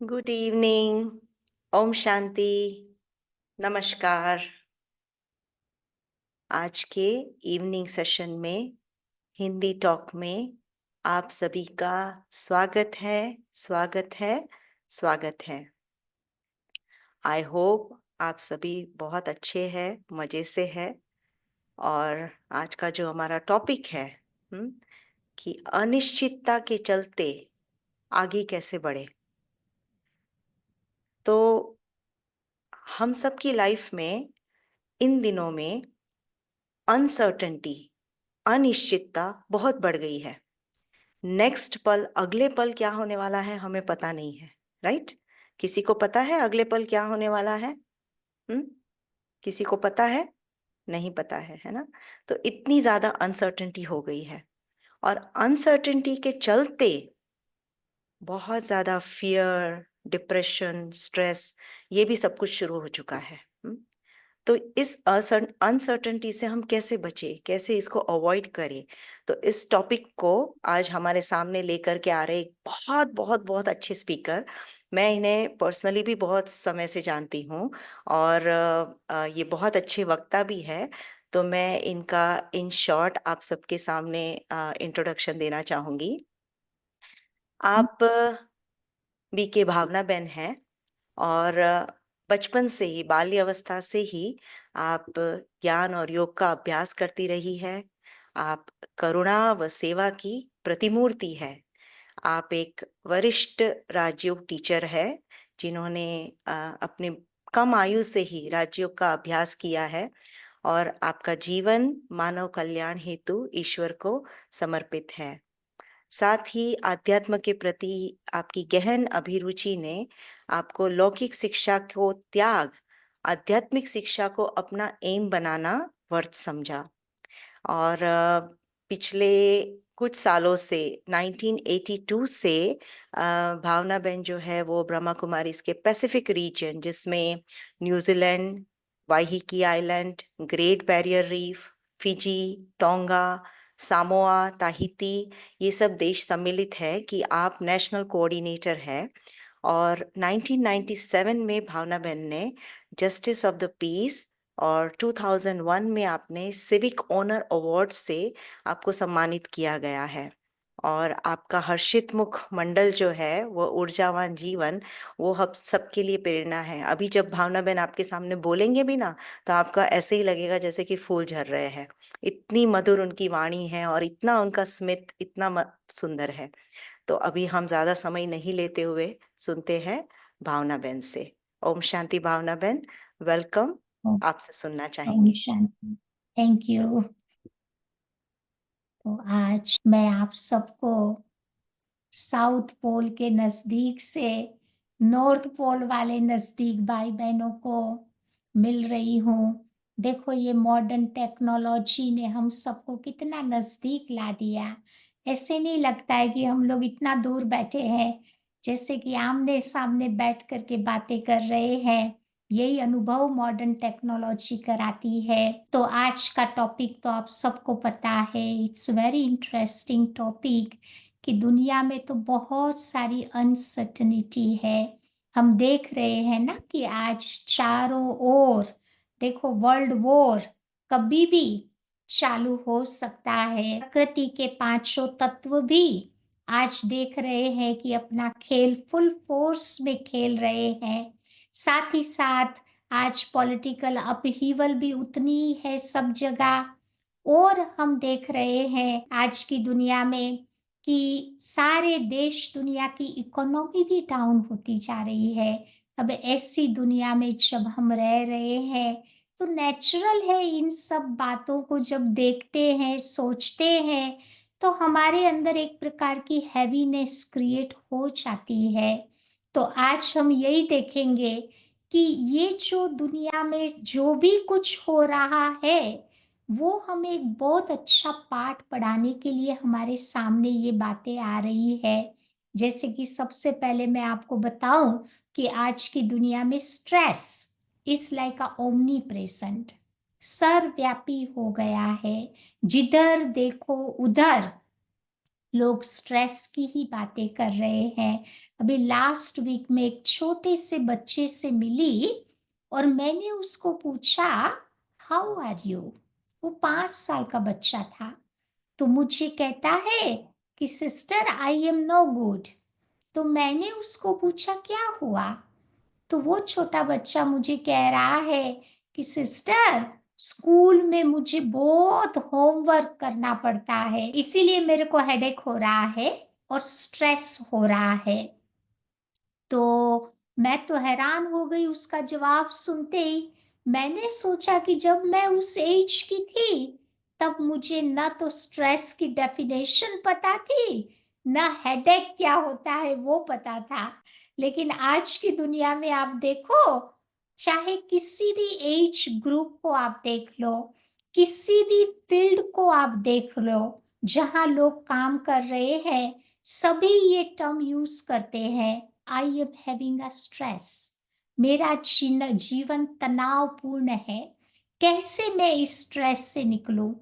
Good evening, Om Shanti, नमस्कार। आज के इवनिंग सेशन में हिंदी टॉक में आप सभी का स्वागत है, स्वागत है, स्वागत है। आई होप आप सभी बहुत अच्छे हैं, मज़े से हैं। और आज का जो हमारा टॉपिक है कि अनिश्चितता के चलते आगे कैसे बढ़े। तो हम सबकी लाइफ में इन दिनों में अनसर्टेनिटी, अनिश्चितता बहुत बढ़ गई है। नेक्स्ट पल, अगले पल क्या होने वाला है हमें पता नहीं है, राइट? किसी को पता है अगले पल क्या होने वाला है? किसी को पता है? नहीं पता है ना? तो इतनी ज्यादा अनसर्टेनिटी हो गई है और अनसर्टेनिटी के चलते बहुत ज्यादा फियर, डिप्रेशन, स्ट्रेस, ये भी सब कुछ शुरू हो चुका है। तो इस अनसर्टेनिटी से हम कैसे बचे, कैसे इसको अवॉइड करें? तो इस टॉपिक को आज हमारे सामने लेकर के आ रहे एक बहुत बहुत बहुत अच्छे स्पीकर। मैं इन्हें पर्सनली भी बहुत समय से जानती हूँ और ये बहुत अच्छे वक्ता भी है। तो मैं इनका इन शॉर्ट आप सबके सामने इंट्रोडक्शन देना चाहूँगी। आप बीके भावना बहन है और बचपन से ही, बाल्य अवस्था से ही आप ज्ञान और योग का अभ्यास करती रही है। आप करुणा व सेवा की प्रतिमूर्ति है। आप एक वरिष्ठ राजयोग टीचर है जिन्होंने अपने कम आयु से ही राजयोग का अभ्यास किया है और आपका जीवन मानव कल्याण हेतु ईश्वर को समर्पित है। साथ ही आध्यात्म के प्रति आपकी गहन अभिरुचि ने आपको लौकिक शिक्षा को त्याग, आध्यात्मिक शिक्षा को अपना एम बनाना वर्थ समझा। और पिछले कुछ सालों से 1982 से भावना बहन जो है वो ब्रह्मा कुमारी इसके पैसिफिक रीजन, जिसमें New Zealand, Waiheke island, Great Barrier Reef, Fiji, Tonga, Samoa, Tahiti, ये सब देश सम्मिलित है कि आप नेशनल कोऑर्डिनेटर है। और 1997 में भावना बहन ने जस्टिस ऑफ द पीस और 2001 में आपने सिविक ऑनर अवार्ड से आपको सम्मानित किया गया है। और आपका हर्षित मुख मंडल जो है वो ऊर्जावान जीवन, वो हम सबके लिए प्रेरणा है। अभी जब भावना बहन आपके सामने बोलेंगे भी ना, तो आपका ऐसे ही लगेगा जैसे कि फूल झर रहे हैं। इतनी मधुर उनकी वाणी है और इतना उनका स्मित इतना सुंदर है। तो अभी हम ज्यादा समय नहीं लेते हुए सुनते हैं भावना बहन से। ओम शांति भावना बहन, वेलकम। ओम आपसे सुनना चाहेंगे। शांति। Thank you. तो आज मैं आप सबको साउथ पोल के नजदीक से नॉर्थ पोल वाले नजदीक भाई बहनों को मिल रही हूँ। देखो, ये मॉडर्न टेक्नोलॉजी ने हम सबको कितना नजदीक ला दिया। ऐसे नहीं लगता है कि हम लोग इतना दूर बैठे हैं, जैसे कि आमने सामने बैठ करके बातें कर रहे हैं। यही अनुभव मॉडर्न टेक्नोलॉजी कराती है। तो आज का टॉपिक तो आप सबको पता है, इट्स वेरी इंटरेस्टिंग टॉपिक कि दुनिया में तो बहुत सारी अनसर्टनिटी है। हम देख रहे हैं ना कि आज चारों ओर देखो, वर्ल्ड वॉर कभी भी चालू हो सकता है। प्रकृति के पांचों तत्व भी आज देख रहे हैं कि अपना खेल फुल फोर्स में खेल रहे हैं। साथ ही साथ आज पॉलिटिकल अपहीवल भी उतनी ही है सब जगह। और हम देख रहे हैं आज की दुनिया में कि सारे देश, दुनिया की इकोनॉमी भी डाउन होती जा रही है। अब ऐसी दुनिया में जब हम रह रहे हैं, तो नेचुरल है इन सब बातों को जब देखते हैं, सोचते हैं, तो हमारे अंदर एक प्रकार की हैवीनेस क्रिएट हो जाती है। तो आज हम यही देखेंगे कि ये जो दुनिया में जो भी कुछ हो रहा है, वो हमें एक बहुत अच्छा पाठ पढ़ाने के लिए हमारे सामने ये बातें आ रही है। जैसे कि सबसे पहले मैं आपको बताऊं कि आज की दुनिया में stress is like a omni present, सर्वव्यापी हो गया है। जिधर देखो उधर लोग स्ट्रेस की ही बातें कर रहे हैं। अभी लास्ट वीक में एक छोटे से बच्चे से मिली और मैंने उसको पूछा, हाउ आर यू? वो 5 साल का बच्चा था। तो मुझे कहता है कि sister I am no good. तो मैंने उसको पूछा क्या हुआ? तो वो छोटा बच्चा मुझे कह रहा है कि सिस्टर, स्कूल में मुझे बहुत होमवर्क करना पड़ता है, इसीलिए मेरे को हेडेक हो रहा है और स्ट्रेस हो रहा है। तो मैं तो हैरान हो गई उसका जवाब सुनते ही। मैंने सोचा कि जब मैं उस एज की थी तब मुझे न तो स्ट्रेस की डेफिनेशन पता थी, न हेडेक क्या होता है वो पता था। लेकिन आज की दुनिया में आप देखो, चाहे किसी भी एज ग्रुप को आप देख लो, किसी भी फील्ड को आप देख लो, जहां लोग काम कर रहे हैं, सभी ये टर्म यूज करते हैं, I am having a stress. मेरा जीवन तनावपूर्ण है, कैसे मैं इस स्ट्रेस से निकलूं?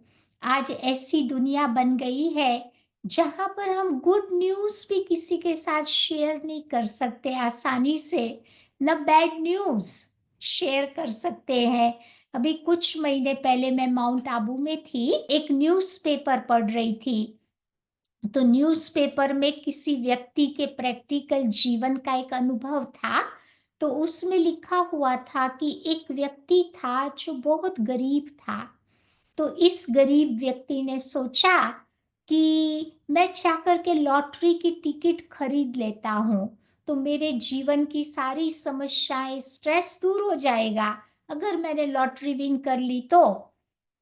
आज ऐसी दुनिया बन गई है जहां पर हम गुड न्यूज भी किसी के साथ शेयर नहीं कर सकते आसानी से, न बैड न्यूज शेयर कर सकते हैं। अभी कुछ महीने पहले मैं माउंट आबू में थी, एक न्यूज़पेपर पढ़ रही थी। तो न्यूज़पेपर में किसी व्यक्ति के प्रैक्टिकल जीवन का एक अनुभव था। तो उसमें लिखा हुआ था कि एक व्यक्ति था जो बहुत गरीब था। तो इस गरीब व्यक्ति ने सोचा कि मैं जाकर के लॉटरी की टिकट खरीद लेता हूँ, तो मेरे जीवन की सारी समस्याएं, स्ट्रेस दूर हो जाएगा अगर मैंने लॉटरी विन कर ली तो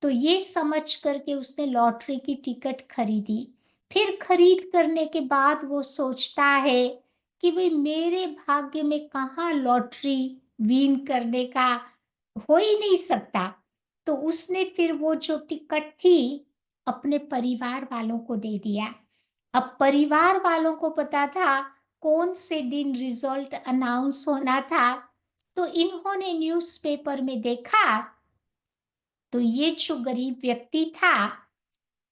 ये समझ करके उसने लॉटरी की टिकट खरीदी। फिर खरीद करने के बाद वो सोचता है कि भाई मेरे भाग्य में कहाँ लॉटरी विन करने का हो ही नहीं सकता। तो उसने फिर वो जो टिकट थी अपने परिवार वालों को दे दिया। अब परिवार वालों को पता था कौन से दिन रिजल्ट अनाउंस होना था। तो इन्होंने न्यूज़पेपर में देखा, तो ये जो गरीब व्यक्ति था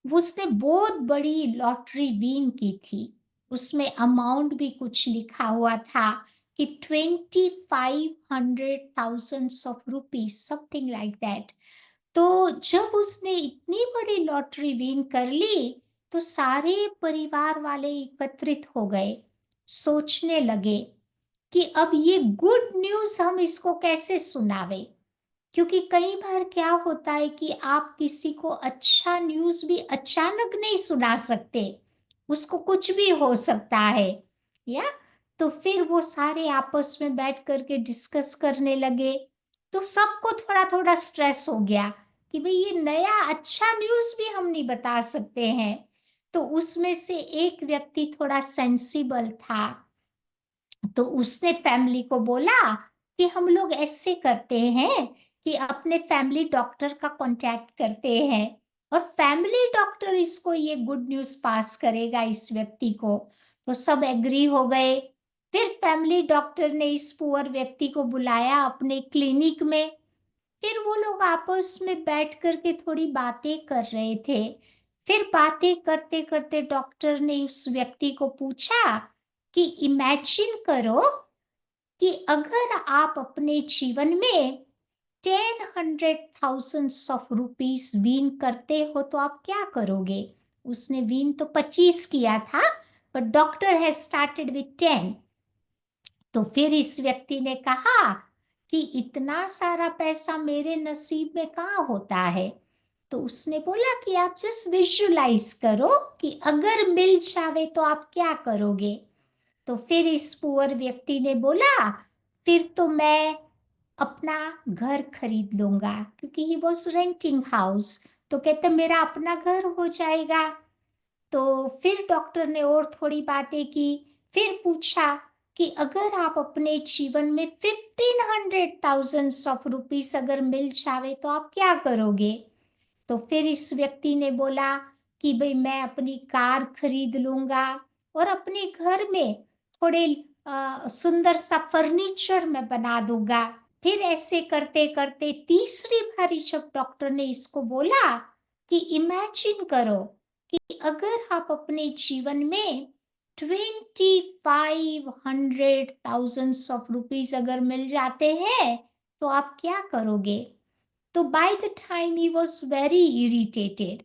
उसने बहुत बड़ी लॉटरी विन की थी। उसमें अमाउंट भी कुछ लिखा हुआ था कि 2500,000 of rupees, something like that. तो जब उसने इतनी बड़ी लॉटरी विन कर ली तो सारे परिवार वाले एकत्रित हो गए, सोचने लगे कि अब ये गुड न्यूज हम इसको कैसे सुनावे। क्योंकि कई बार क्या होता है कि आप किसी को अच्छा न्यूज़ भी अचानक नहीं सुना सकते, उसको कुछ भी हो सकता है, या तो फिर वो सारे आपस में बैठ करके डिस्कस करने लगे। तो सबको थोड़ा थोड़ा स्ट्रेस हो गया कि भाई ये नया अच्छा न्यूज़ भी हम नहीं बता सकते हैं। तो उसमें से एक व्यक्ति थोड़ा सेंसिबल था, तो उसने फैमिली को बोला कि हम लोग ऐसे करते हैं कि अपने फैमिली डॉक्टर का कांटेक्ट करते हैं और फैमिली डॉक्टर इसको ये गुड न्यूज़ पास करेगा इस व्यक्ति को। तो सब एग्री हो गए। फिर फैमिली डॉक्टर ने इस पुअर व्यक्ति को बुलाया अपने क्लिनिक में। फिर वो लोग आपस में बैठ करके थोड़ी बातें कर रहे थे। फिर बातें करते करते डॉक्टर ने उस व्यक्ति को पूछा कि इमेजिन करो कि अगर आप अपने जीवन में 10,100,000 ऑफ रुपीज विन करते हो तो आप क्या करोगे? उसने विन तो 25 किया था, पर डॉक्टर हैज स्टार्टेड विथ 10। तो फिर इस व्यक्ति ने कहा कि इतना सारा पैसा मेरे नसीब में कहाँ होता है। तो उसने बोला कि आप जस्ट विजुलाइज करो कि अगर मिल जावे तो आप क्या करोगे। तो फिर इस पुअर व्यक्ति ने बोला, फिर तो मैं अपना घर खरीद लूंगा, क्योंकि ही वॉज रेंटिंग हाउस। तो कहते मेरा अपना घर हो जाएगा। तो फिर डॉक्टर ने और थोड़ी बातें की। फिर पूछा कि अगर आप अपने जीवन में 1500,000 ऑफ रुपीस अगर मिल जावे तो आप क्या करोगे। तो फिर इस व्यक्ति ने बोला कि भाई मैं अपनी कार खरीद लूंगा और अपने घर में थोड़े सुंदर सा फर्नीचर मैं बना दूंगा। फिर ऐसे करते करते तीसरी बारी जब डॉक्टर ने इसको बोला कि इमेजिन करो कि अगर आप अपने जीवन में 2500 ऑफ रुपीज अगर मिल जाते हैं तो आप क्या करोगे? तो by the time he was very irritated,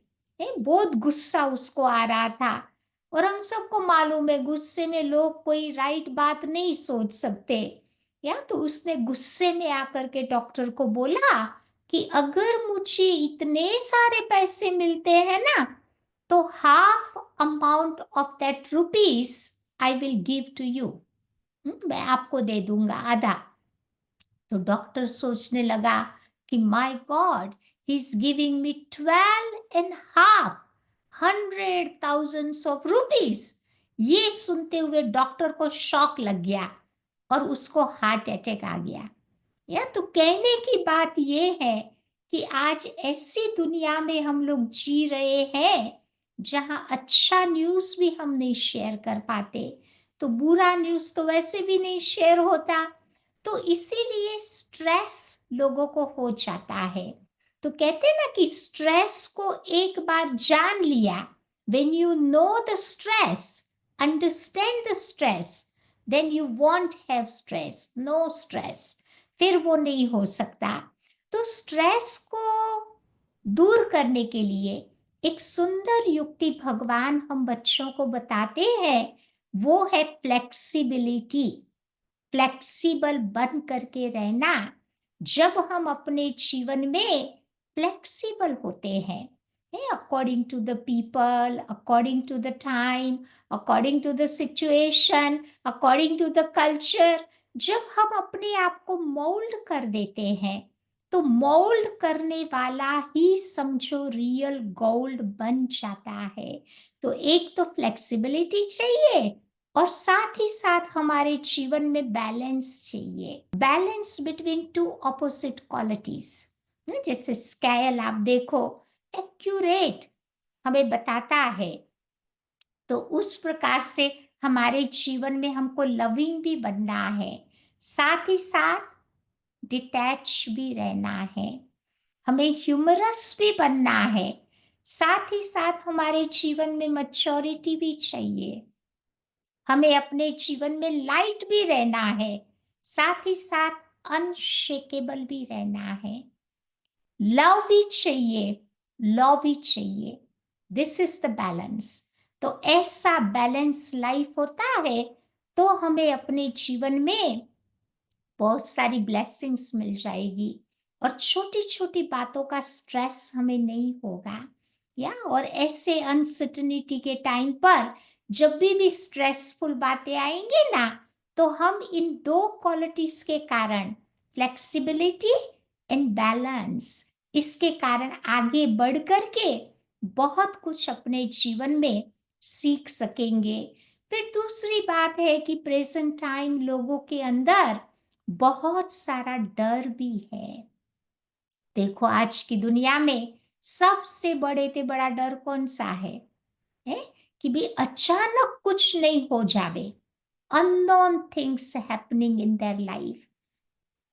बहुत गुस्सा उसको आ रहा था। और हम सबको मालूम है गुस्से में लोग कोई राइट बात नहीं सोच सकते। या तो उसने गुस्से में आकर के डॉक्टर को बोला कि अगर मुझे इतने सारे पैसे मिलते हैं ना, तो half amount of that rupees I will give to you, मैं आपको दे दूंगा आधा। तो डॉक्टर सोचने लगा कि my God, he is giving me 12.5 of rupees. ये सुनते हुए डॉक्टर को शॉक लग गया और उसको हार्ट अटैक आ गया। या तो कहने की बात ये है कि आज ऐसी दुनिया में हम लोग जी रहे हैं जहां अच्छा न्यूज़ भी हम नहीं शेयर कर पाते, तो बुरा न्यूज़ तो वैसे भी नहीं शेयर होता। तो इसीलिए स्ट्रेस लोगों को हो जाता है। तो कहते हैं ना कि स्ट्रेस को एक बार जान लिया, when you know the stress, understand the stress, then you won't have stress, no stress, फिर वो नहीं हो सकता। तो स्ट्रेस को दूर करने के लिए एक सुंदर युक्ति भगवान हम बच्चों को बताते हैं, वो है फ्लेक्सिबिलिटी। फ्लेक्सिबल बन करके रहना। जब हम अपने जीवन में फ्लेक्सिबल होते हैं, according to the people, according to the time, according to the situation, according to the culture, जब हम अपने आप को मोल्ड कर देते हैं, तो मोल्ड करने वाला ही समझो रियल गोल्ड बन जाता है। तो एक तो फ्लेक्सिबिलिटी चाहिए और साथ ही साथ हमारे जीवन में बैलेंस चाहिए, balance between two opposite qualities. जैसे स्केल आप देखो, एक्यूरेट हमें बताता है, तो उस प्रकार से हमारे जीवन में हमको लविंग भी बनना है, साथ ही साथ डिटैच भी रहना है, हमें ह्यूमरस भी बनना है, साथ ही साथ हमारे जीवन में मैच्योरिटी भी चाहिए, हमें अपने जीवन में लाइट भी रहना है, साथ ही साथ अनशेकेबल भी रहना है, लव भी चाहिए, लव भी चाहिए। This is the balance. तो ऐसा बैलेंस लाइफ होता है तो हमें अपने जीवन में बहुत सारी ब्लेसिंग्स मिल जाएगी और छोटी छोटी बातों का स्ट्रेस हमें नहीं होगा। या और ऐसे अनसर्टेनिटी के टाइम पर जब भी स्ट्रेसफुल बातें आएंगे ना, तो हम इन दो क्वालिटीज के कारण, फ्लेक्सिबिलिटी एंड बैलेंस, इसके कारण आगे बढ़ करके बहुत कुछ अपने जीवन में सीख सकेंगे। फिर दूसरी बात है कि प्रेजेंट टाइम लोगों के अंदर बहुत सारा डर भी है। देखो आज की दुनिया में सबसे बड़े से बड़ा डर कौन सा है? कि भी अचानक कुछ नहीं हो जावे, unknown things happening in their life,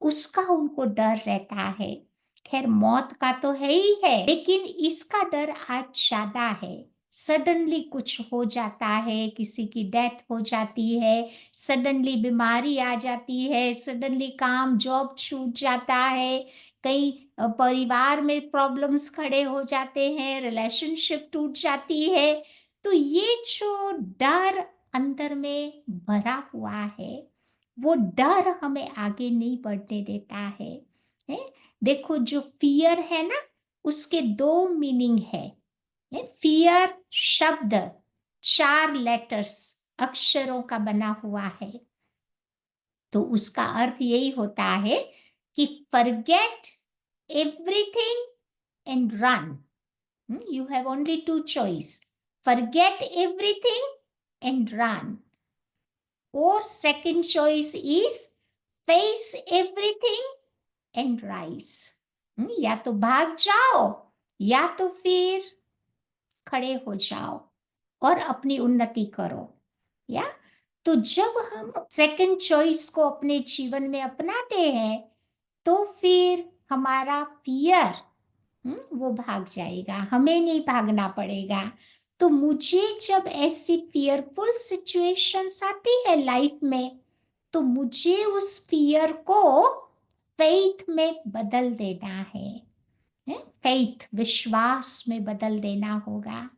उसका उनको डर रहता है। खैर मौत का तो है ही है, लेकिन इसका डर आज ज्यादा है। सडनली कुछ हो जाता है, किसी की डेथ हो जाती है, सडनली बीमारी आ जाती है, सडनली काम जॉब छूट जाता है, कई परिवार में प्रॉब्लम्स खड़े हो जाते हैं, रिलेशनशिप टूट जाती है। तो ये जो डर अंदर में भरा हुआ है, वो डर हमें आगे नहीं बढ़ने देता है? देखो जो फियर है ना, उसके दो मीनिंग है। फियर शब्द 4 लेटर्स, अक्षरों का बना हुआ है। तो उसका अर्थ यही होता है कि forget everything and run. You have only 2 choice, forget everything and run, or second choice is face everything and rise। या तो भाग जाओ या तो फिर खड़े हो जाओ और अपनी उन्नति करो। या तो जब हम सेकंड चॉइस को अपने जीवन में अपनाते हैं, तो फिर हमारा फियर वो भाग जाएगा, हमें नहीं भागना पड़ेगा। तो मुझे जब ऐसी फियरफुल सिचुएशंस आती है लाइफ में, तो मुझे उस फियर को फेथ में बदल देना है। फेथ, विश्वास में बदल देना होगा।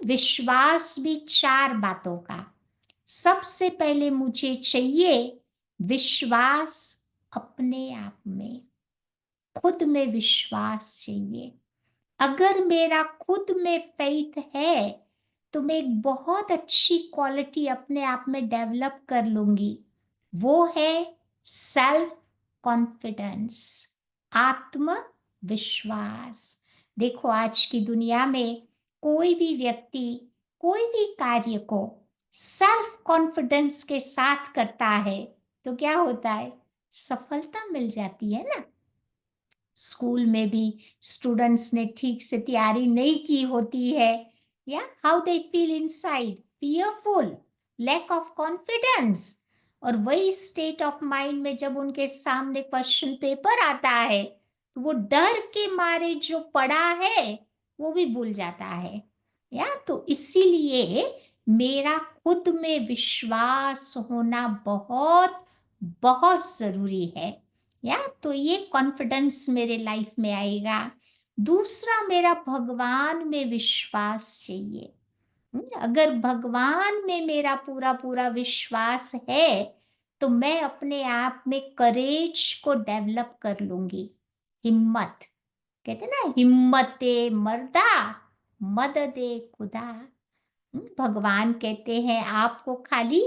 विश्वास भी 4 बातों का। सबसे पहले मुझे चाहिए विश्वास अपने आप में, खुद में विश्वास चाहिए। अगर मेरा खुद में फेथ है तो मैं एक बहुत अच्छी क्वालिटी अपने आप में डेवलप कर लूंगी। वो है सेल्फ कॉन्फिडेंस, आत्मविश्वास। देखो, आज की दुनिया में कोई भी व्यक्ति कोई भी कार्य को सेल्फ कॉन्फिडेंस के साथ करता है तो क्या होता है? सफलता मिल जाती है ना। स्कूल में भी स्टूडेंट्स ने ठीक से तैयारी नहीं की होती है, या how they feel inside, fearful, lack of confidence. और वही स्टेट ऑफ माइंड में जब उनके सामने क्वेश्चन पेपर आता है तो वो डर के मारे जो पढ़ा है वो भी भूल जाता है। या तो इसीलिए मेरा खुद में विश्वास होना बहुत बहुत जरूरी है। या तो ये कॉन्फिडेंस मेरे लाइफ में आएगा। दूसरा, मेरा भगवान में विश्वास चाहिए। अगर भगवान में मेरा पूरा पूरा विश्वास है तो मैं अपने आप में करेज को डेवलप कर लूंगी। हिम्मत, कहते ना, हिम्मते मर्दा मददे खुदा। भगवान कहते हैं आपको खाली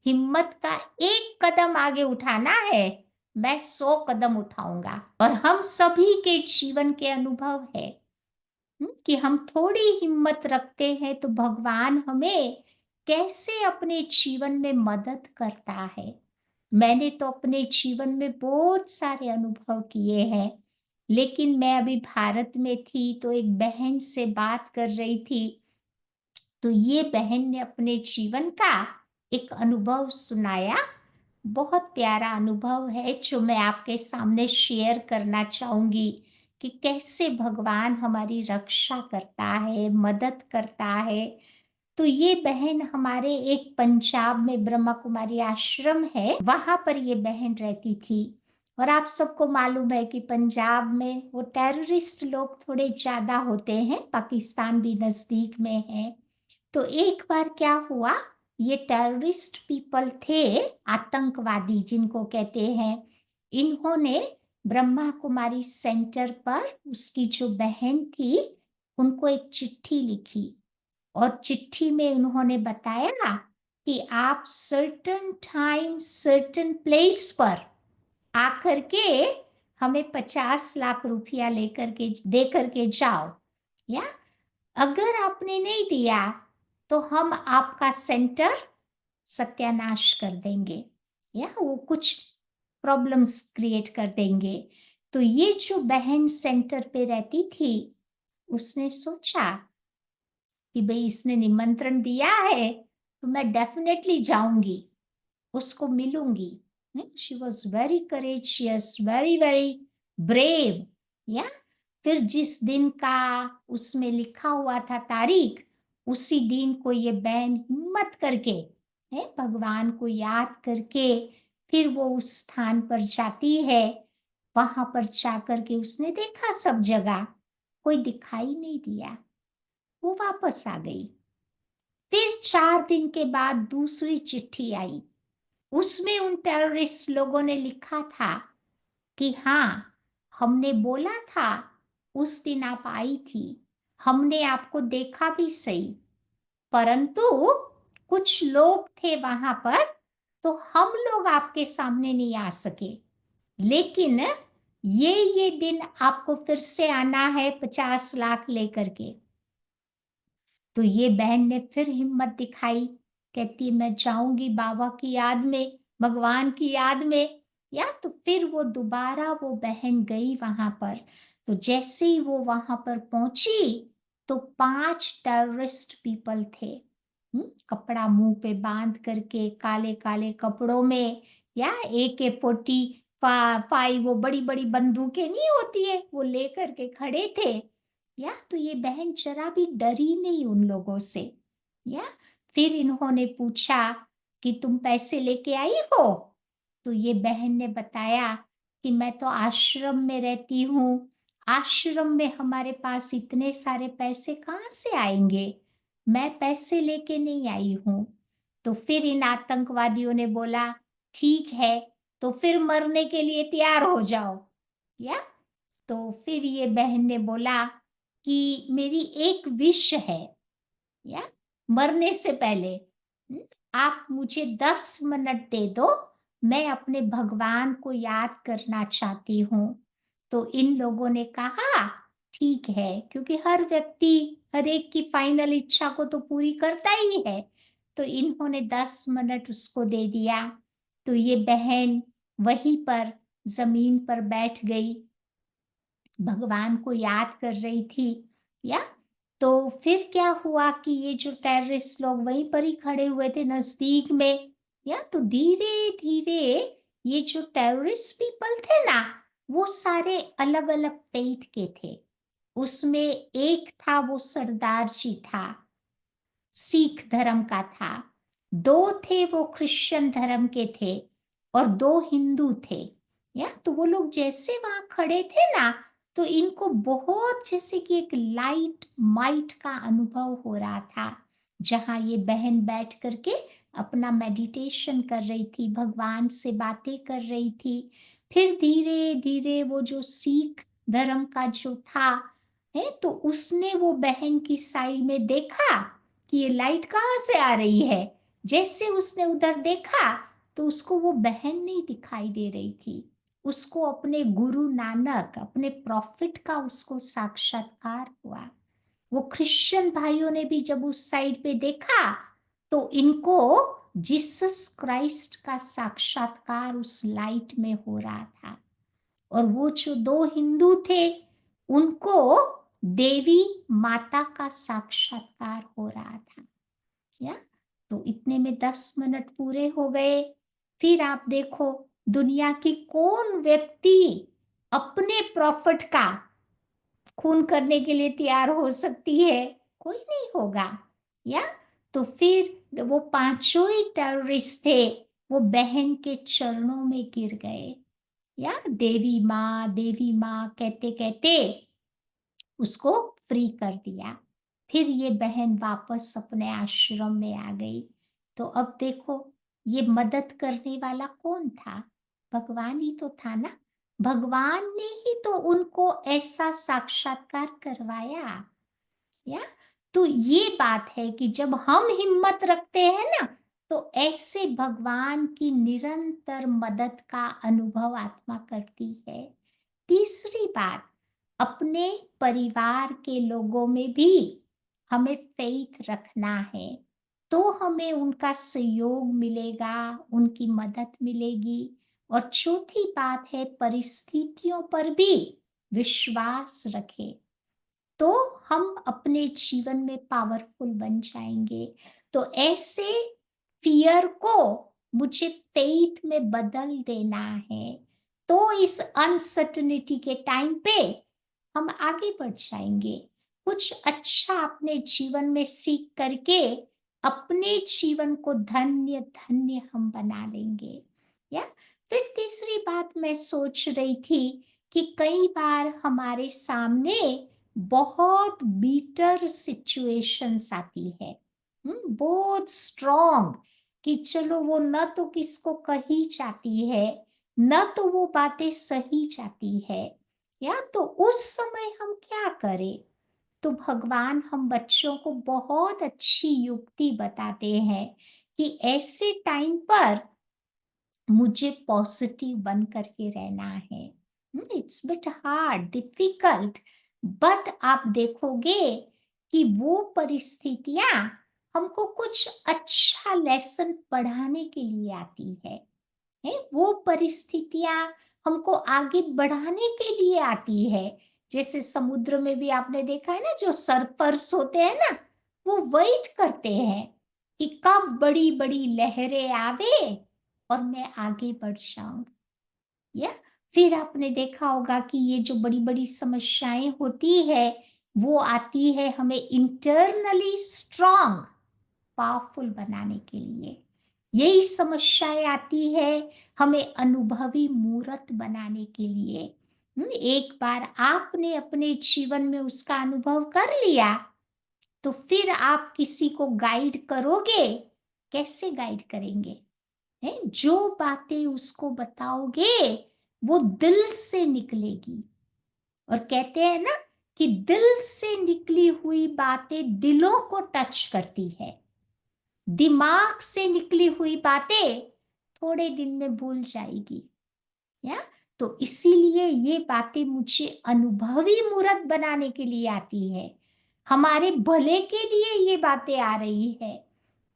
हिम्मत का एक कदम आगे उठाना है, मैं 100 कदम उठाऊंगा। और हम सभी के जीवन के अनुभव है कि हम थोड़ी हिम्मत रखते हैं तो भगवान हमें कैसे अपने जीवन में मदद करता है। मैंने तो अपने जीवन में बहुत सारे अनुभव किए हैं। लेकिन मैं अभी भारत में थी तो एक बहन से बात कर रही थी, तो ये बहन ने अपने जीवन का एक अनुभव सुनाया। बहुत प्यारा अनुभव है जो मैं आपके सामने शेयर करना चाहूंगी कि कैसे भगवान हमारी रक्षा करता है, मदद करता है। तो ये बहन हमारे एक पंजाब में ब्रह्मा कुमारी आश्रम है, वहां पर ये बहन रहती थी। और आप सबको मालूम है कि पंजाब में वो टेररिस्ट लोग थोड़े ज्यादा होते हैं, पाकिस्तान भी नजदीक में है। तो एक बार क्या हुआ, ये टेररिस्ट पीपल थे, आतंकवादी जिनको कहते हैं, इन्होंने ब्रह्मा कुमारी सेंटर पर उसकी जो बहन थी उनको एक चिट्ठी लिखी। और चिट्ठी में उन्होंने बताया कि आप सर्टन टाइम सर्टन प्लेस पर आकर के हमें 50 लाख रुपया लेकर के दे करके जाओ, या अगर आपने नहीं दिया तो हम आपका सेंटर सत्यानाश कर देंगे, या वो कुछ प्रॉब्लम्स क्रिएट कर देंगे। तो ये जो बहन सेंटर पे रहती थी उसने सोचा कि भाई इसने निमंत्रण दिया है तो मैं डेफिनेटली जाऊंगी, उसको मिलूंगी। She was very courageous, very very brave. या फिर जिस दिन का उसमें लिखा हुआ था तारीख, उसी दिन को ये बहन हिम्मत करके, भगवान को याद करके फिर वो उस स्थान पर जाती है। वहां पर जाकर के उसने देखा सब जगह कोई दिखाई नहीं दिया, वो वापस आ गई। फिर 4 दिन के बाद दूसरी चिट्ठी आई, उसमें उन टेररिस्ट लोगों ने लिखा था कि हाँ, हमने बोला था उस दिन आप आई थी, हमने आपको देखा भी सही, परंतु कुछ लोग थे वहां पर तो हम लोग आपके सामने नहीं आ सके। लेकिन ये दिन आपको फिर से आना है 50 लाख लेकर के। तो ये बहन ने फिर हिम्मत दिखाई, कहती मैं जाऊंगी बाबा की याद में, भगवान की याद में। या तो फिर वो दोबारा वो बहन गई वहां पर। तो जैसे ही वो वहां पर पहुंची तो 5 टेररिस्ट पीपल थे, कपड़ा मुंह पे बांध करके, काले काले कपड़ों में, या AK-45, वो बड़ी बड़ी बंदूकें नहीं होती है वो लेकर के खड़े थे। या तो ये बहन जरा भी डरी नहीं उन लोगों से। या फिर इन्होंने पूछा कि तुम पैसे लेके आई हो? तो ये बहन ने बताया कि मैं तो आश्रम में रहती हूँ, आश्रम में हमारे पास इतने सारे पैसे कहाँ से आएंगे, मैं पैसे लेके नहीं आई हूँ। तो फिर इन आतंकवादियों ने बोला ठीक है, तो फिर मरने के लिए तैयार हो जाओ। या तो फिर ये बहन ने बोला कि मेरी एक विश है, या मरने से पहले हम्म, आप मुझे 10 मिनट दे दो, मैं अपने भगवान को याद करना चाहती हूँ। तो इन लोगों ने कहा ठीक है, क्योंकि हर व्यक्ति हर एक की फाइनल इच्छा को तो पूरी करता ही है। तो इन्होंने 10 मिनट उसको दे दिया। तो ये बहन वहीं पर जमीन पर बैठ गई, भगवान को याद कर रही थी। या तो फिर क्या हुआ कि ये जो टेररिस्ट लोग वहीं पर ही खड़े हुए थे नजदीक में। या तो धीरे धीरे ये जो टेररिस्ट पीपल थे ना, वो सारे अलग अलग फेथ के थे। उसमें एक था वो सरदार जी था, सिख धर्म का था। दो थे वो क्रिश्चियन धर्म के थे, और दो हिंदू थे। या तो वो लोग जैसे वहां खड़े थे ना, तो इनको बहुत जैसे कि एक लाइट माइट का अनुभव हो रहा था। जहां ये बहन बैठ करके अपना मेडिटेशन कर रही थी, भगवान से बातें कर रही थी। फिर धीरे धीरे वो जो सिख धर्म का जो था है, तो उसने वो बहन की साइड में देखा कि ये लाइट कहाँ से आ रही है। जैसे उसने उधर देखा, तो उसको वो बहन नहीं दिखाई दे रही थी, उसको अपने गुरु नानक, अपने प्रॉफिट का उसको साक्षात्कार हुआ। वो क्रिश्चियन भाइयों ने भी जब उस साइड पे देखा, तो इनको जीसस क्राइस्ट का साक्षात्कार उस लाइट में हो रहा था। और वो जो दो हिंदू थे, उनको देवी माता का साक्षात्कार हो रहा था। या तो इतने में 10 मिनट पूरे हो गए। फिर आप देखो, दुनिया की कौन व्यक्ति अपने प्रॉफिट का खून करने के लिए तैयार हो सकती है? कोई नहीं होगा। या तो फिर वो पांचों ही टेररिस्ट थे, वो बहन के चरणों में गिर गए। या देवी माँ कहते कहते उसको फ्री कर दिया। फिर ये बहन वापस अपने आश्रम में आ गई। तो अब देखो, ये मदद करने वाला कौन था? भगवान ही तो था ना। भगवान ने ही तो उनको ऐसा साक्षात्कार करवाया। या तो ये बात है कि जब हम हिम्मत रखते हैं ना, तो ऐसे भगवान की निरंतर मदद का अनुभव आत्मा करती है। तीसरी बात, अपने परिवार के लोगों में भी हमें फेथ रखना है, तो हमें उनका सहयोग मिलेगा, उनकी मदद मिलेगी। और चौथी बात है, परिस्थितियों पर भी विश्वास रखें, तो हम अपने जीवन में पावरफुल बन जाएंगे। तो ऐसे फियर को मुझे फेथ में बदल देना है, तो इस अनसर्टनिटी के टाइम पे हम आगे बढ़ जाएंगे। कुछ अच्छा अपने जीवन में सीख करके अपने जीवन को धन्य धन्य हम बना लेंगे। या फिर तीसरी बात मैं सोच रही थी कि कई बार हमारे सामने बहुत बीटर सिचुएशंस आती है, बहुत स्ट्रॉन्ग, कि चलो वो न तो किसको कही जाती है, न तो वो बातें सही जाती है। या तो उस समय हम क्या करें? तो भगवान हम बच्चों को बहुत अच्छी युक्ति बताते हैं कि ऐसे टाइम पर मुझे पॉजिटिव बन करके रहना है। It's bit hard, difficult, but आप देखोगे कि वो परिस्थितियां हमको कुछ अच्छा लेसन पढ़ाने के लिए आती है। वो परिस्थितियां हमको आगे बढ़ाने के लिए आती है। जैसे समुद्र में भी आपने देखा है ना, जो सर्फर्स होते हैं ना, वो वेट करते हैं कि कब बड़ी बड़ी लहरें आवे और मैं आगे बढ़ जाऊं। या फिर आपने देखा होगा कि ये जो बड़ी बड़ी समस्याएं होती है, वो आती है हमें इंटरनली स्ट्रांग, पावरफुल बनाने के लिए। यही समस्याएं आती है हमें अनुभवी मूर्त बनाने के लिए। एक बार आपने अपने जीवन में उसका अनुभव कर लिया, तो फिर आप किसी को गाइड करोगे, कैसे गाइड करेंगे? जो बातें उसको बताओगे वो दिल से निकलेगी। और कहते हैं ना कि दिल से निकली हुई बातें दिलों को टच करती है, दिमाग से निकली हुई बातें थोड़े दिन में भूल जाएगी। या तो इसीलिए ये बातें मुझे अनुभवी मूर्त बनाने के लिए आती है, हमारे भले के लिए ये बातें आ रही है।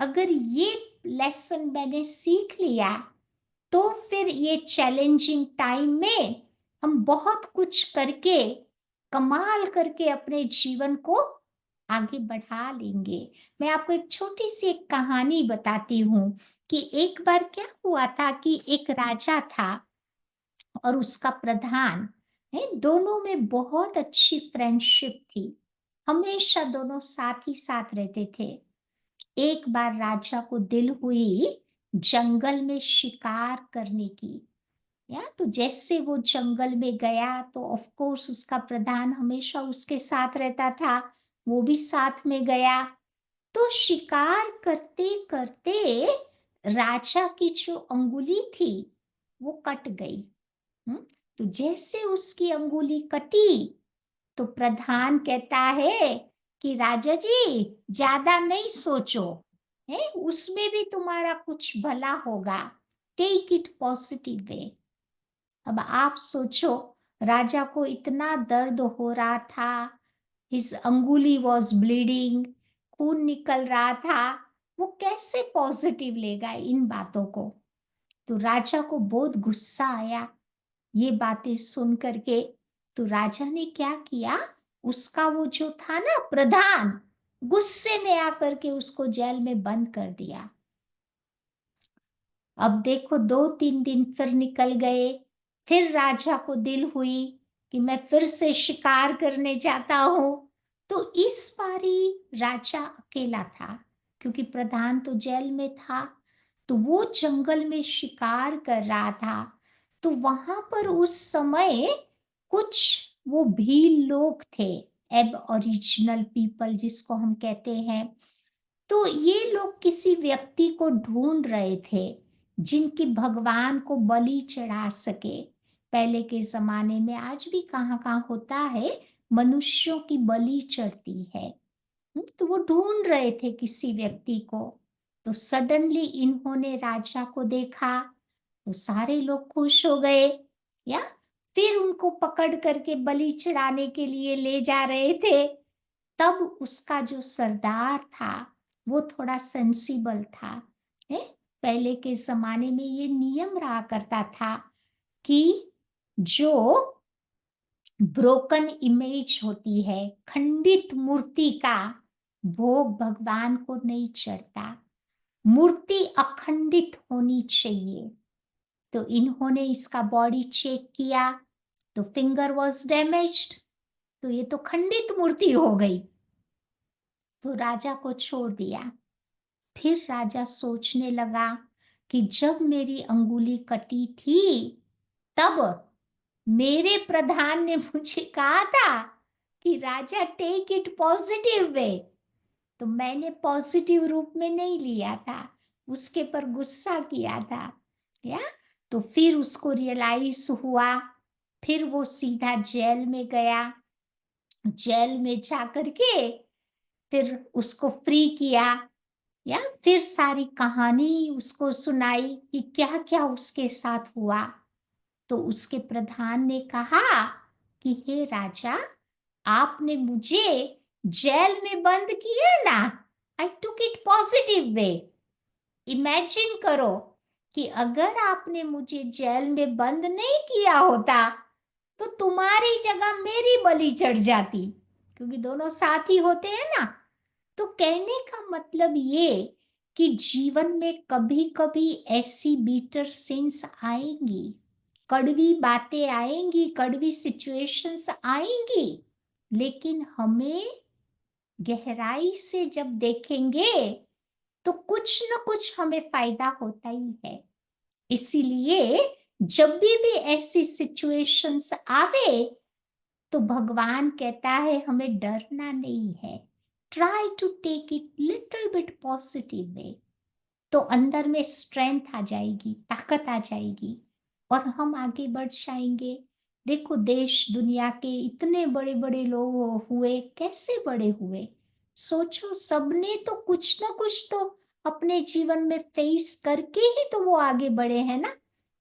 अगर ये लेसन मैंने सीख लिया, तो फिर ये चैलेंजिंग टाइम में हम बहुत कुछ करके, कमाल करके अपने जीवन को आगे बढ़ा लेंगे। मैं आपको एक छोटी सी एक कहानी बताती हूँ कि एक बार क्या हुआ था कि एक राजा था और उसका प्रधान है, दोनों में बहुत अच्छी फ्रेंडशिप थी, हमेशा दोनों साथ ही साथ रहते थे। एक बार राजा को दिल हुई जंगल में शिकार करने की। या तो जैसे वो जंगल में गया, तो ऑफ कोर्स उसका प्रधान हमेशा उसके साथ रहता था, वो भी साथ में गया। तो शिकार करते करते राजा की जो अंगुली थी वो कट गई। हम्म, तो जैसे उसकी अंगुली कटी, तो प्रधान कहता है कि राजा जी ज्यादा नहीं सोचो, है उसमें भी तुम्हारा कुछ भला होगा, टेक इट पॉजिटिव वे। अब आप सोचो, राजा को इतना दर्द हो रहा था, हिज अंगुली वॉज ब्लीडिंग, खून निकल रहा था, वो कैसे पॉजिटिव लेगा इन बातों को? तो राजा को बहुत गुस्सा आया ये बातें सुन करके। तो राजा ने क्या किया, उसका वो जो था ना प्रधान, गुस्से में आकर के उसको जेल में बंद कर दिया। अब देखो 2-3 दिन फिर निकल गए, फिर राजा को दिल हुई कि मैं फिर से शिकार करने जाता हूं। तो इस बारी राजा अकेला था, क्योंकि प्रधान तो जेल में था। तो वो जंगल में शिकार कर रहा था। तो वहां पर उस समय कुछ वो भील लोग थे, एब ओरिजिनल पीपल जिसको हम कहते हैं। तो ये लोग किसी व्यक्ति को ढूंढ रहे थे जिनकी भगवान को बलि चढ़ा सके। पहले के जमाने में, आज भी कहाँ कहाँ होता है, मनुष्यों की बलि चढ़ती है। तो वो ढूंढ रहे थे किसी व्यक्ति को। तो सडनली इन्होंने राजा को देखा, तो सारे लोग खुश हो गए। या फिर उनको पकड़ करके बलि चढ़ाने के लिए ले जा रहे थे। तब उसका जो सरदार था वो थोड़ा सेंसिबल था, है? पहले के जमाने में ये नियम रहा करता था कि जो ब्रोकन इमेज होती है, खंडित मूर्ति का भोग भगवान को नहीं चढ़ता, मूर्ति अखंडित होनी चाहिए। तो इन्होंने इसका बॉडी चेक किया, तो फिंगर वॉज डैमेज्ड, तो ये तो खंडित मूर्ति हो गई। तो राजा को छोड़ दिया। फिर राजा सोचने लगा कि जब मेरी अंगुली कटी थी, तब मेरे प्रधान ने मुझे कहा था कि राजा टेक इट पॉजिटिव वे, तो मैंने पॉजिटिव रूप में नहीं लिया था, उसके पर गुस्सा किया था। या तो फिर उसको रियलाइज हुआ, फिर वो सीधा जेल में गया। जेल में जाकर के फिर उसको फ्री किया। या फिर सारी कहानी उसको सुनाई कि क्या क्या उसके साथ हुआ। तो उसके प्रधान ने कहा कि हे राजा, आपने मुझे जेल में बंद किया ना, I took it positive way. Imagine करो कि अगर आपने मुझे जेल में बंद नहीं किया होता, तो तुम्हारी जगह मेरी बलि चढ़ जाती, क्योंकि दोनों साथ ही होते हैं ना। तो कहने का मतलब ये कि जीवन में कभी कभी ऐसी बीटर सिंस आएंगी, कड़वी बातें आएंगी, कड़वी सिचुएशंस आएंगी, लेकिन हमें गहराई से जब देखेंगे तो कुछ न कुछ हमें फायदा होता ही है। इसीलिए जब भी ऐसी सिचुएशंस आवे तो भगवान कहता है हमें डरना नहीं है। Try to take it little bit positive way, तो अंदर में स्ट्रेंथ आ जाएगी, ताकत आ जाएगी और हम आगे बढ़ जाएंगे। देखो देश दुनिया के इतने बड़े बड़े लोग हुए, कैसे बड़े हुए? सोचो, सबने तो कुछ ना कुछ तो अपने जीवन में फेस करके ही तो वो आगे बढ़े हैं ना।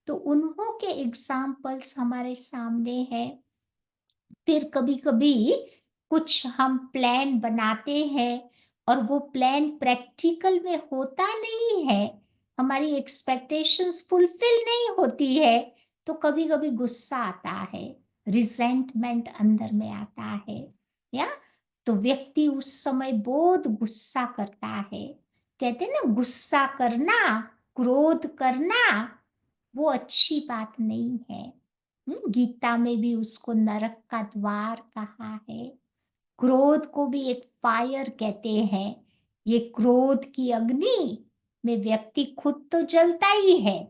तो उन्हों के एग्जाम्पल्स हमारे सामने हैं। फिर कभी कभी कुछ हम प्लान बनाते हैं और वो प्लान प्रैक्टिकल में होता नहीं है, हमारी एक्सपेक्टेशंस फुलफिल नहीं होती है, तो कभी कभी गुस्सा आता है, रिजेंटमेंट अंदर में आता है। या तो व्यक्ति उस समय बहुत गुस्सा करता है। कहते हैं ना, गुस्सा करना, क्रोध करना वो अच्छी बात नहीं है। गीता में भी उसको नरक का द्वार कहा है। क्रोध को भी एक फायर कहते हैं। ये क्रोध की अग्नि में व्यक्ति खुद तो जलता ही है,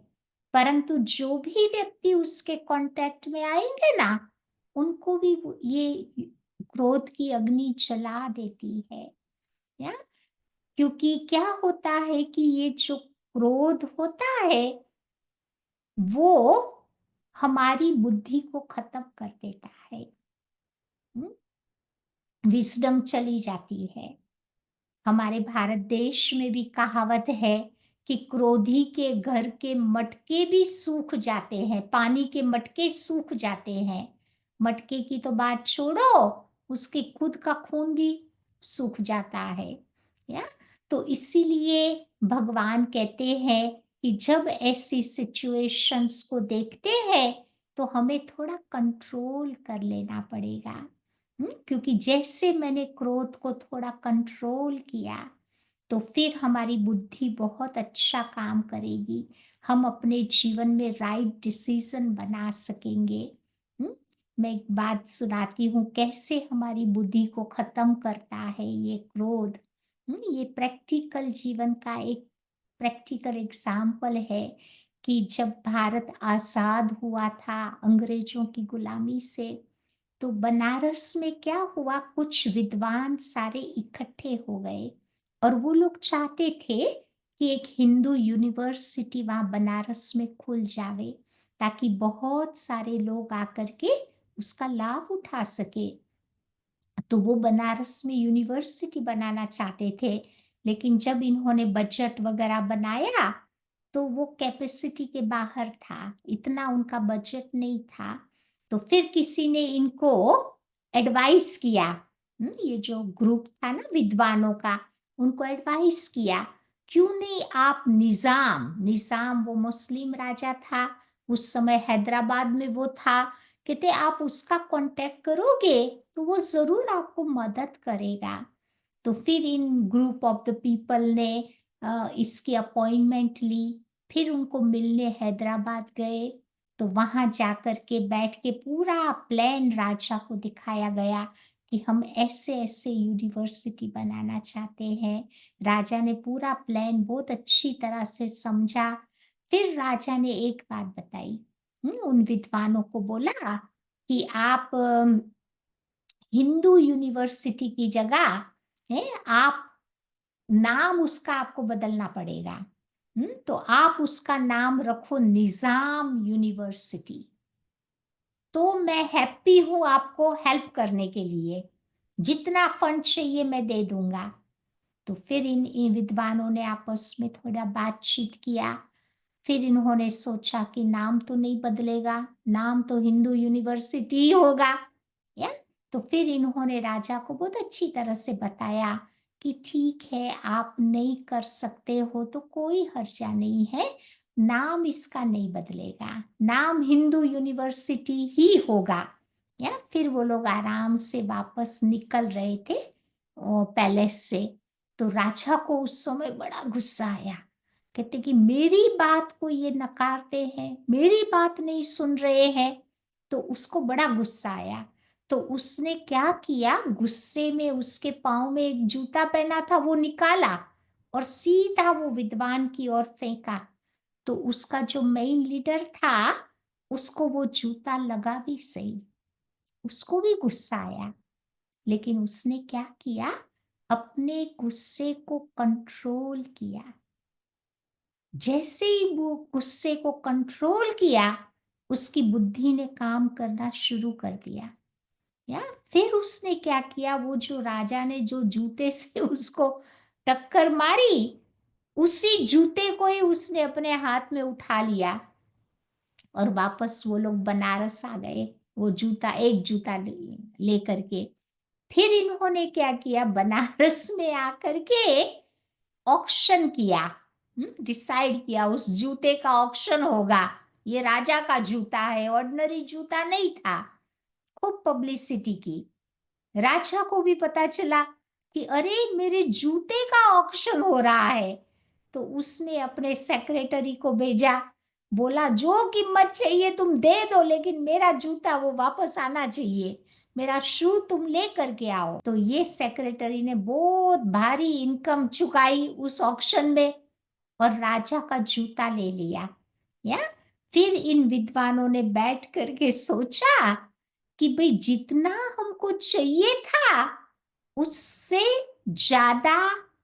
परंतु जो भी व्यक्ति उसके कांटेक्ट में आएंगे ना, उनको भी ये क्रोध की अग्नि जला देती है। या क्योंकि क्या होता है कि ये जो क्रोध होता है वो हमारी बुद्धि को खत्म कर देता है। विजडम चली जाती है। हमारे भारत देश में भी कहावत है कि क्रोधी के घर के मटके भी सूख जाते हैं, पानी के मटके सूख जाते हैं। मटके की तो बात छोड़ो, उसके खुद का खून भी सूख जाता है। या तो इसीलिए भगवान कहते हैं कि जब ऐसी सिचुएशंस को देखते हैं तो हमें थोड़ा कंट्रोल कर लेना पड़ेगा। क्योंकि जैसे मैंने क्रोध को थोड़ा कंट्रोल किया तो फिर हमारी बुद्धि बहुत अच्छा काम करेगी। हम अपने जीवन में राइट डिसीजन बना सकेंगे। हम्म, मैं एक बात सुनाती हूँ कैसे हमारी बुद्धि को खत्म करता है ये क्रोध। ये प्रैक्टिकल जीवन का एक प्रैक्टिकल एग्जाम्पल है कि जब भारत आजाद हुआ था अंग्रेजों की गुलामी से, तो बनारस में क्या हुआ, कुछ विद्वान सारे इकट्ठे हो गए और वो लोग चाहते थे कि एक हिंदू यूनिवर्सिटी वहां बनारस में खुल जावे, ताकि बहुत सारे लोग आकर के उसका लाभ उठा सके। तो वो बनारस में यूनिवर्सिटी बनाना चाहते थे, लेकिन जब इन्होंने बजट वगैरह बनाया तो वो कैपेसिटी के बाहर था, इतना उनका बजट नहीं था। तो फिर किसी ने इनको एडवाइस किया, ये जो ग्रुप था ना विद्वानों का, उनको एडवाइस किया, क्यों नहीं आप निजाम, निजाम वो मुस्लिम राजा था उस समय, हैदराबाद में वो था, कहते आप उसका कांटेक्ट करोगे तो वो जरूर आपको मदद करेगा। तो फिर इन ग्रुप ऑफ द पीपल ने इसकी अपॉइंटमेंट ली, फिर उनको मिलने हैदराबाद गए। तो वहां जाकर के बैठ के पूरा प्लान राजा को दिखाया गया कि हम ऐसे ऐसे यूनिवर्सिटी बनाना चाहते हैं। राजा ने पूरा प्लान बहुत अच्छी तरह से समझा। फिर राजा ने एक बात बताई, उन विद्वानों को बोला कि आप हिंदू यूनिवर्सिटी की जगह है, आप नाम उसका आपको बदलना पड़ेगा। तो आप उसका नाम रखो निजाम यूनिवर्सिटी। तो मैं हैप्पी हूं आपको हेल्प करने के लिए, जितना फंड चाहिए मैं दे दूंगा। तो फिर इन विद्वानों ने आपस में थोड़ा बातचीत किया। फिर इन्होंने सोचा कि नाम तो नहीं बदलेगा, नाम तो हिंदू यूनिवर्सिटी ही होगा। या तो फिर इन्होंने राजा को बहुत अच्छी तरह से बताया कि ठीक है, आप नहीं कर सकते हो तो कोई हर्जा नहीं है, नाम इसका नहीं बदलेगा, नाम हिंदू यूनिवर्सिटी ही होगा। या फिर वो लोग आराम से वापस निकल रहे थे पैलेस से। तो राजा को उस समय बड़ा गुस्सा आया, कहते कि मेरी बात को ये नकारते हैं, मेरी बात नहीं सुन रहे हैं। तो उसको बड़ा गुस्सा आया। तो उसने क्या किया, गुस्से में उसके पाँव में एक जूता पहना था वो निकाला और सीधा वो विद्वान की ओर फेंका। तो उसका जो मेन लीडर था, उसको वो जूता लगा भी सही, उसको भी गुस्सा आया, लेकिन उसने क्या किया, अपने गुस्से को कंट्रोल किया। जैसे ही वो गुस्से को कंट्रोल किया, उसकी बुद्धि ने काम करना शुरू कर दिया। या फिर उसने क्या किया, वो जो राजा ने जो जूते से उसको टक्कर मारी, उसी जूते को ही उसने अपने हाथ में उठा लिया और वापस वो लोग बनारस आ गए, वो जूता, एक जूता लेकर के। फिर इन्होंने क्या किया, बनारस में आकर के ऑक्शन किया, डिसाइड किया उस जूते का ऑक्शन होगा, ये राजा का जूता है, ऑर्डिनरी जूता नहीं था। खूब पब्लिसिटी की, राजा को भी पता चला कि अरे मेरे जूते का ऑक्शन हो रहा है। तो उसने अपने सेक्रेटरी को भेजा, बोला जो कीमत चाहिए तुम दे दो, लेकिन मेरा जूता वो वापस आना चाहिए, मेरा शू तुम ले करके आओ। तो ये सेक्रेटरी ने बहुत भारी इनकम चुकाई उस ऑक्शन में और राजा का जूता ले लिया। या फिर इन विद्वानों ने बैठ करके सोचा कि भाई जितना हमको चाहिए था उससे ज्यादा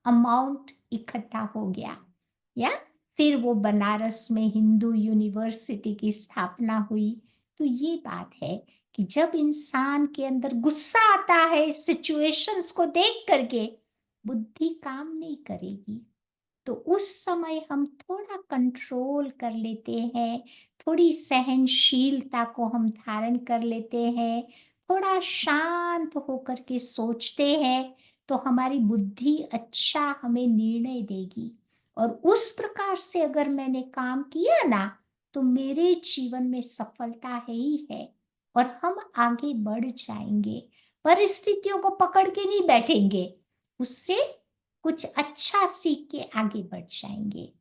अमाउंट इकट्ठा हो गया। या फिर वो बनारस में हिंदू यूनिवर्सिटी की स्थापना हुई। तो ये बात है कि जब इंसान के अंदर गुस्सा आता है सिचुएशंस को देख करके, बुद्धि काम नहीं करेगी। तो उस समय हम थोड़ा कंट्रोल कर लेते हैं, थोड़ी सहनशीलता को हम धारण कर लेते हैं, थोड़ा शांत होकर के सोचते हैं, तो हमारी बुद्धि अच्छा हमें निर्णय देगी। और उस प्रकार से अगर मैंने काम किया ना, तो मेरे जीवन में सफलता है ही है और हम आगे बढ़ जाएंगे। परिस्थितियों को पकड़ के नहीं बैठेंगे, उससे कुछ अच्छा सीख के आगे बढ़ जाएंगे।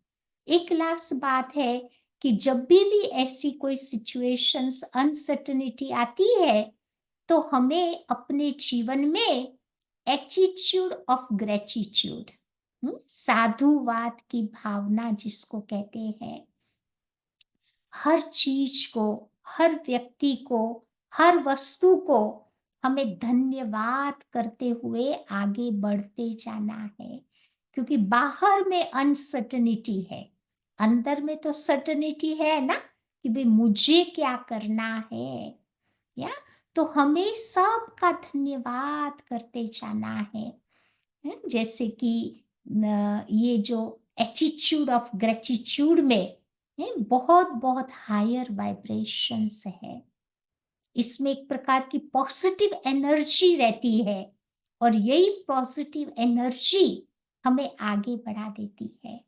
एक लास्ट बात है कि जब भी ऐसी कोई सिचुएशंस, अनसर्टेनिटी आती है, तो हमें अपने जीवन में एटीट्यूड ऑफ ग्रेटिट्यूड, साधुवाद की भावना जिसको कहते हैं, हर चीज को, हर व्यक्ति को, हर वस्तु को हमें धन्यवाद करते हुए आगे बढ़ते जाना है। क्योंकि बाहर में अनसर्टनिटी है, अंदर में तो सर्टनिटी है ना, कि भाई मुझे क्या करना है। या तो हमें सबका धन्यवाद करते जाना है। जैसे कि ये जो एटीट्यूड ऑफ ग्रेटिट्यूड में बहुत बहुत हायर वाइब्रेशंस है, इसमें एक प्रकार की पॉजिटिव एनर्जी रहती है और यही पॉजिटिव एनर्जी हमें आगे बढ़ा देती है।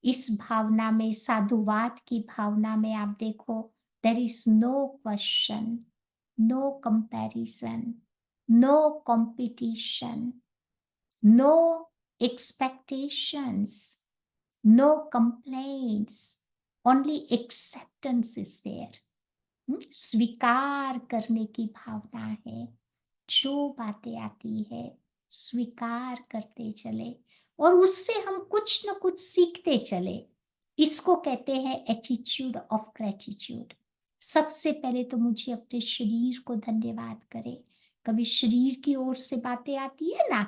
इस भावना में, साधुवाद की भावना में आप देखो, there is no question, no comparison, no competition, no expectations, no complaints, only acceptance is there. स्वीकार करने की भावना है, जो बातें आती है स्वीकार करते चले और उससे हम कुछ न कुछ सीखते चले। इसको कहते हैं एटीट्यूड ऑफ ग्रेटिट्यूड। सबसे पहले तो मुझे अपने शरीर को धन्यवाद करे। कभी शरीर की ओर से बातें आती है ना,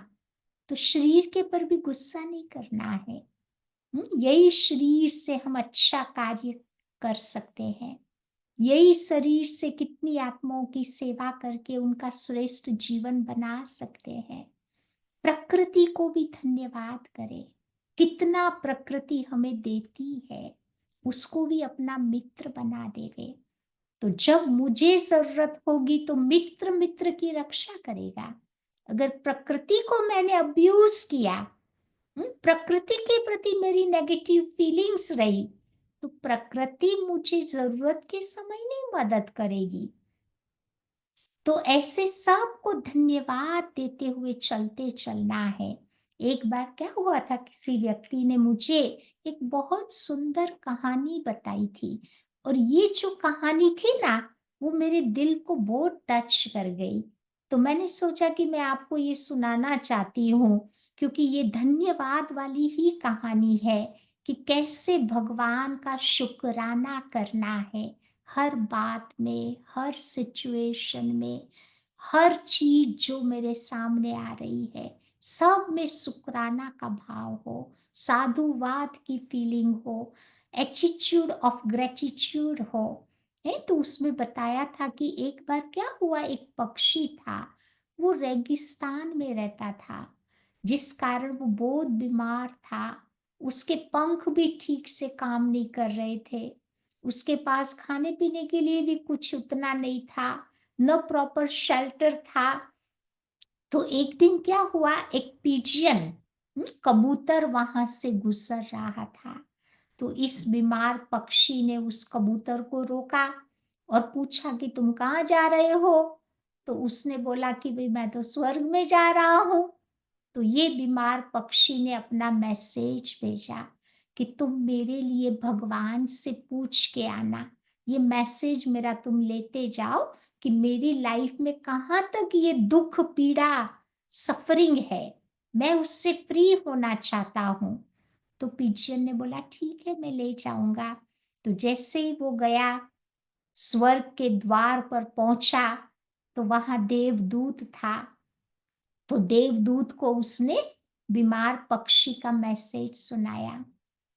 तो शरीर के पर भी गुस्सा नहीं करना है। यही शरीर से हम अच्छा कार्य कर सकते हैं, यही शरीर से कितनी आत्माओं की सेवा करके उनका श्रेष्ठ जीवन बना सकते हैं। प्रकृति को भी धन्यवाद करें, कितना प्रकृति हमें देती है, उसको भी अपना मित्र बना देवे। तो जब मुझे जरूरत होगी तो मित्र मित्र की रक्षा करेगा। अगर प्रकृति को मैंने अब्यूज किया, प्रकृति के प्रति मेरी नेगेटिव फीलिंग्स रही, तो प्रकृति मुझे जरूरत के समय नहीं मदद करेगी। तो ऐसे सबको धन्यवाद देते हुए चलते चलना है। एक बार क्या हुआ था, किसी व्यक्ति ने मुझे एक बहुत सुंदर कहानी बताई थी और ये जो कहानी थी ना, वो मेरे दिल को बहुत टच कर गई। तो मैंने सोचा कि मैं आपको ये सुनाना चाहती हूँ, क्योंकि ये धन्यवाद वाली ही कहानी है कि कैसे भगवान का शुक्राना करना है हर बात में, हर सिचुएशन में, हर चीज जो मेरे सामने आ रही है, सब में शुक्राना का भाव हो, साधुवाद की फीलिंग हो, एटीट्यूड ऑफ ग्रेटिट्यूड हो। है तो उसमें बताया था कि एक बार क्या हुआ, एक पक्षी था, वो रेगिस्तान में रहता था, जिस कारण वो बहुत बीमार था। उसके पंख भी ठीक से काम नहीं कर रहे थे, उसके पास खाने पीने के लिए भी कुछ उतना नहीं था, न प्रॉपर शेल्टर था। तो एक दिन क्या हुआ, एक पिजियन, कबूतर वहां से गुजर रहा था। तो इस बीमार पक्षी ने उस कबूतर को रोका और पूछा कि तुम कहाँ जा रहे हो। तो उसने बोला कि भाई मैं तो स्वर्ग में जा रहा हूँ। तो ये बीमार पक्षी ने अपना मैसेज भेजा कि तुम मेरे लिए भगवान से पूछ के आना, ये मैसेज मेरा तुम लेते जाओ कि मेरी लाइफ में कहाँ तक ये दुख पीड़ा सफरिंग है, मैं उससे फ्री होना चाहता हूँ। तो पिजियन ने बोला ठीक है, मैं ले जाऊंगा। तो जैसे ही वो गया, स्वर्ग के द्वार पर पहुंचा, तो वहां देवदूत था। तो देवदूत को उसने बीमार पक्षी का मैसेज सुनाया।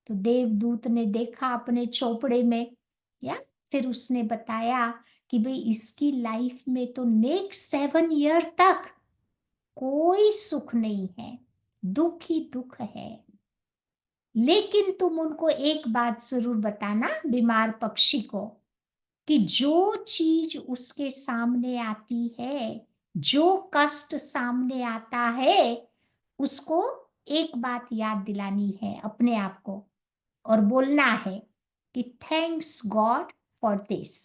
तो देवदूत ने देखा अपने चौपड़े में, या फिर उसने बताया कि भाई इसकी लाइफ में तो नेक्स्ट 7 ईयर तक कोई सुख नहीं है, दुख ही दुख है। लेकिन तुम उनको एक बात जरूर बताना, बीमार पक्षी को, कि जो चीज उसके सामने आती है, जो कष्ट सामने आता है, उसको एक बात याद दिलानी है अपने आप को, और बोलना है कि thanks God for this,